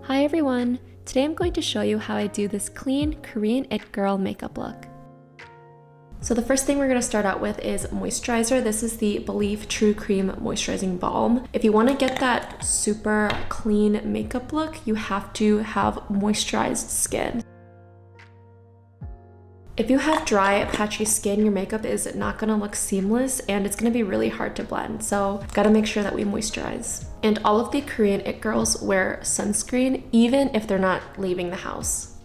Hi everyone! Today I'm going to show you how I do this clean Korean it girl makeup look. So the first thing we're going to start out with is moisturizer. This is the Belif True Cream Moisturizing Balm. If you want to get that super clean makeup look, you have to have moisturized skin. If you have dry, patchy skin, your makeup is not gonna look seamless and it's gonna be really hard to blend. So gotta make sure that we moisturize. And all of the Korean it girls wear sunscreen, even if they're not leaving the house.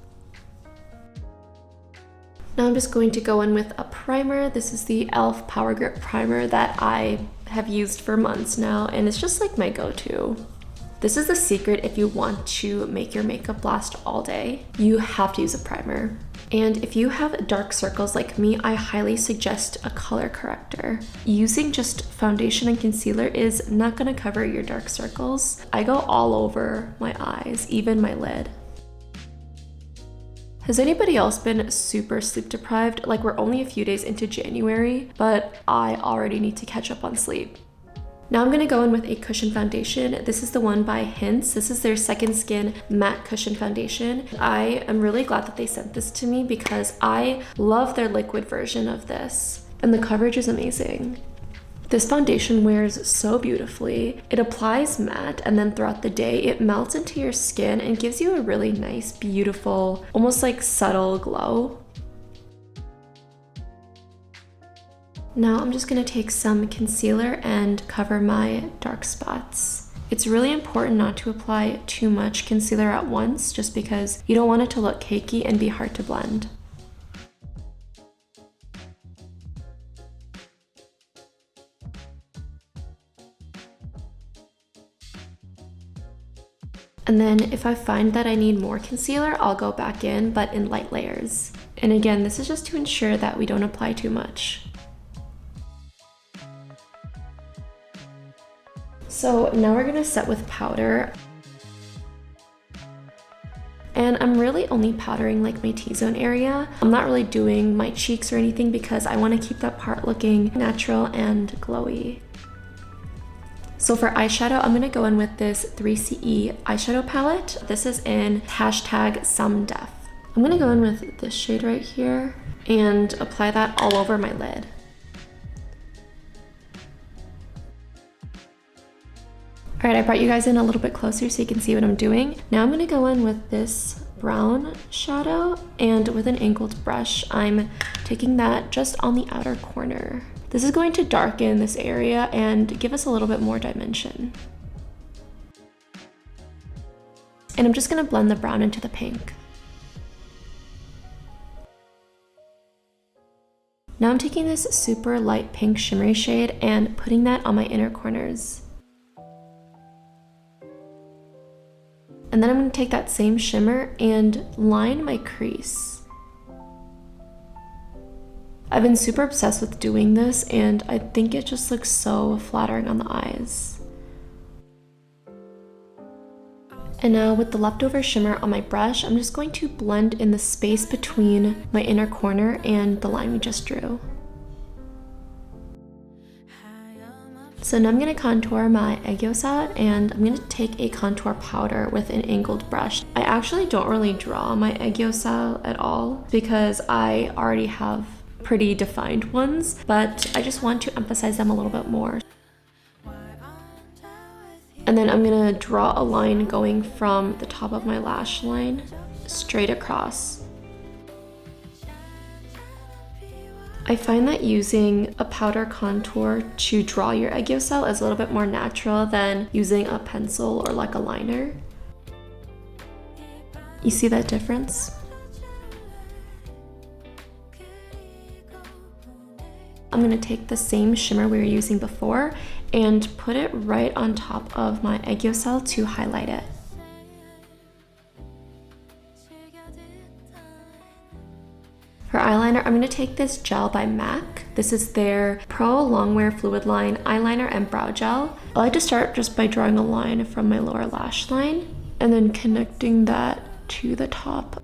Now I'm just going to go in with a primer. This is the e.l.f. Power Grip Primer that I have used for months now, and it's just like my go-to. This is the secret if you want to make your makeup last all day. You have to use a primer. And if you have dark circles like me, I highly suggest a color corrector. Using just foundation and concealer is not gonna cover your dark circles. I go all over my eyes, even my lid. Has anybody else been super sleep deprived? Like, we're only a few days into January, but I already need to catch up on sleep. Now I'm gonna go in with a cushion foundation. This is the one by Hints. This is their Second Skin Matte Cushion Foundation. I am really glad that they sent this to me because I love their liquid version of this, and the coverage is amazing. This foundation wears so beautifully. It applies matte, and then throughout the day, it melts into your skin and gives you a really nice, beautiful, almost like subtle glow. Now I'm just going to take some concealer and cover my dark spots. It's really important not to apply too much concealer at once, just because you don't want it to look cakey and be hard to blend. And then if I find that I need more concealer, I'll go back in, but in light layers. And again, this is just to ensure that we don't apply too much. So now we're gonna set with powder. And I'm really only powdering like my T-zone area. I'm not really doing my cheeks or anything because I wanna keep that part looking natural and glowy. So for eyeshadow, I'm gonna go in with this 3CE eyeshadow palette. This is in #SomeDef. I'm gonna go in with this shade right here and apply that all over my lid. All right, I brought you guys in a little bit closer so you can see what I'm doing. Now I'm gonna go in with this brown shadow, and with an angled brush, I'm taking that just on the outer corner. This is going to darken this area and give us a little bit more dimension. And I'm just gonna blend the brown into the pink. Now I'm taking this super light pink shimmery shade and putting that on my inner corners. And then I'm going to take that same shimmer and line my crease. I've been super obsessed with doing this, and I think it just looks so flattering on the eyes. And now with the leftover shimmer on my brush, I'm just going to blend in the space between my inner corner and the line we just drew. So now I'm going to contour my aegyeosal, and I'm going to take a contour powder with an angled brush. I actually don't really draw my aegyeosal at all because I already have pretty defined ones, but I just want to emphasize them a little bit more. And then I'm going to draw a line going from the top of my lash line straight across. I find that using a powder contour to draw your aegyeosal is a little bit more natural than using a pencil or like a liner. You see that difference? I'm going to take the same shimmer we were using before and put it right on top of my aegyeosal to highlight it. For eyeliner, I'm going to take this gel by MAC. This is their Pro Longwear Fluid Line Eyeliner and Brow Gel. I like to start just by drawing a line from my lower lash line and then connecting that to the top.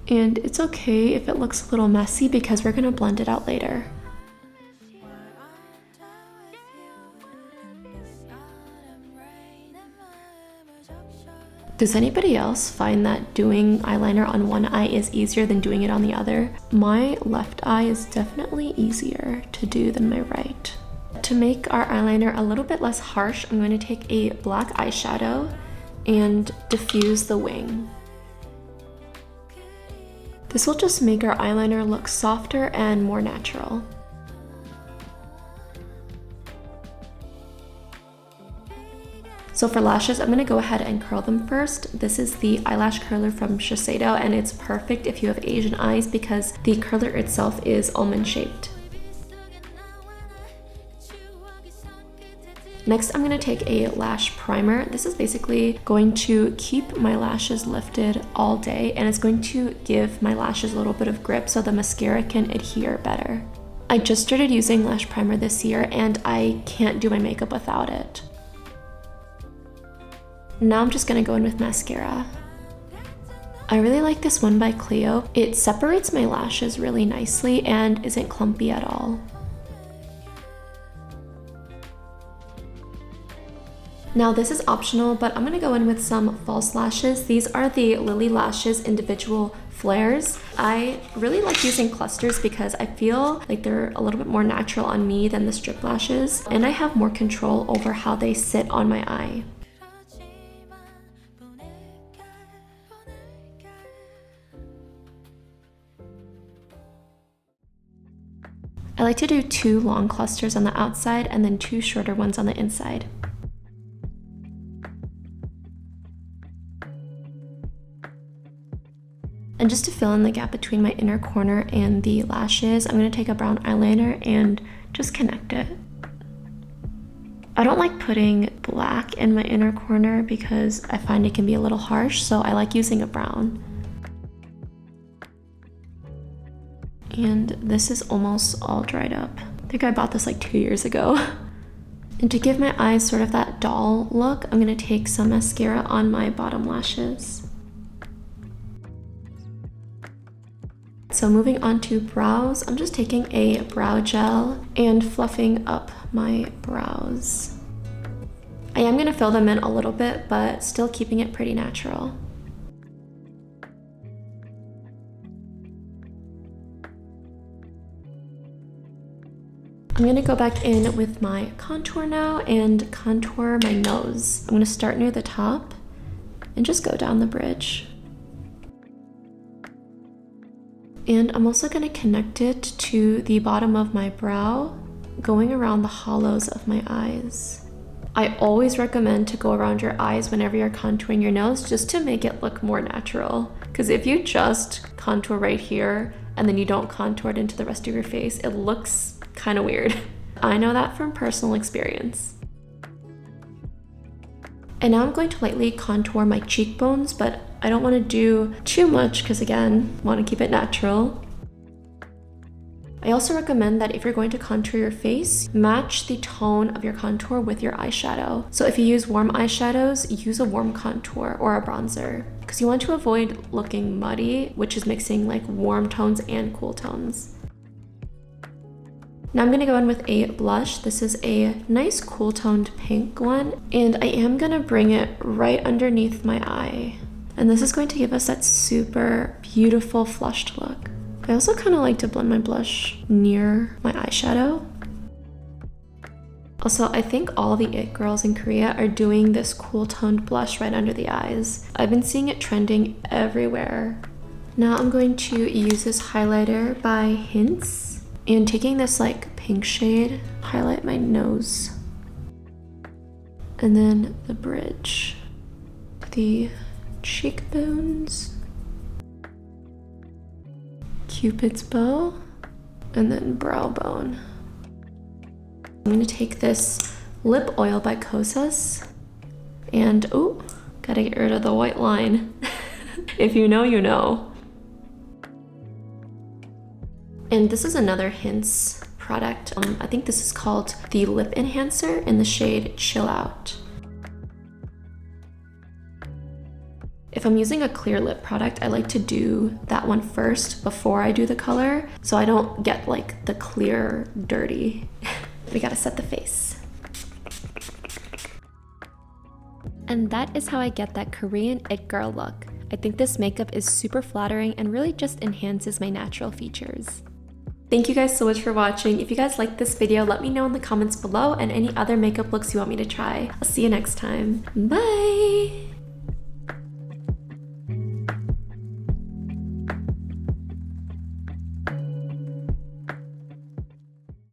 And it's okay if it looks a little messy because we're going to blend it out later. Does anybody else find that doing eyeliner on one eye is easier than doing it on the other? My left eye is definitely easier to do than my right. To make our eyeliner a little bit less harsh, I'm going to take a black eyeshadow and diffuse the wing. This will just make our eyeliner look softer and more natural. So for lashes, I'm gonna go ahead and curl them first. This is the eyelash curler from Shiseido, and it's perfect if you have Asian eyes because the curler itself is almond shaped. Next, I'm gonna take a lash primer. This is basically going to keep my lashes lifted all day, and it's going to give my lashes a little bit of grip so the mascara can adhere better. I just started using lash primer this year, and I can't do my makeup without it. Now I'm just gonna go in with mascara. I really like this one by Clio. It separates my lashes really nicely and isn't clumpy at all. Now this is optional, but I'm gonna go in with some false lashes. These are the Lily Lashes individual flares. I really like using clusters because I feel like they're a little bit more natural on me than the strip lashes, and I have more control over how they sit on my eye. I like to do 2 long clusters on the outside and then 2 shorter ones on the inside. And just to fill in the gap between my inner corner and the lashes, I'm going to take a brown eyeliner and just connect it. I don't like putting black in my inner corner because I find it can be a little harsh, so I like using a brown. And this is almost all dried up. I think I bought this like 2 years ago. And to give my eyes sort of that doll look, I'm gonna take some mascara on my bottom lashes. So moving on to brows, I'm just taking a brow gel and fluffing up my brows. I am gonna fill them in a little bit, but still keeping it pretty natural. I'm gonna go back in with my contour now and contour my nose. I'm gonna start near the top and just go down the bridge. And I'm also gonna connect it to the bottom of my brow, going around the hollows of my eyes. I always recommend to go around your eyes whenever you're contouring your nose just to make it look more natural. Because if you just contour right here and then you don't contour it into the rest of your face, it looks kind of weird. I know that from personal experience. And now I'm going to lightly contour my cheekbones, but I don't want to do too much because again, I want to keep it natural. I also recommend that if you're going to contour your face, match the tone of your contour with your eyeshadow. So if you use warm eyeshadows, use a warm contour or a bronzer because you want to avoid looking muddy, which is mixing like warm tones and cool tones. Now I'm gonna go in with a blush. This is a nice cool toned pink one, and I am gonna bring it right underneath my eye. And this is going to give us that super beautiful flushed look. I also kind of like to blend my blush near my eyeshadow. Also, I think all the it girls in Korea are doing this cool toned blush right under the eyes. I've been seeing it trending everywhere. Now I'm going to use this highlighter by Hints. And taking this like pink shade, highlight my nose. And then the bridge, the cheekbones, Cupid's bow, and then brow bone. I'm gonna take this lip oil by Kosas and, oh, gotta get rid of the white line. If you know, you know. And this is another Hints product. I think this is called the Lip Enhancer in the shade Chill Out. If I'm using a clear lip product, I like to do that one first before I do the color, so I don't get like the clear dirty. We gotta set the face. And that is how I get that Korean it girl look. I think this makeup is super flattering and really just enhances my natural features. Thank you guys so much for watching. If you guys liked this video, let me know in the comments below and any other makeup looks you want me to try. I'll see you next time. Bye!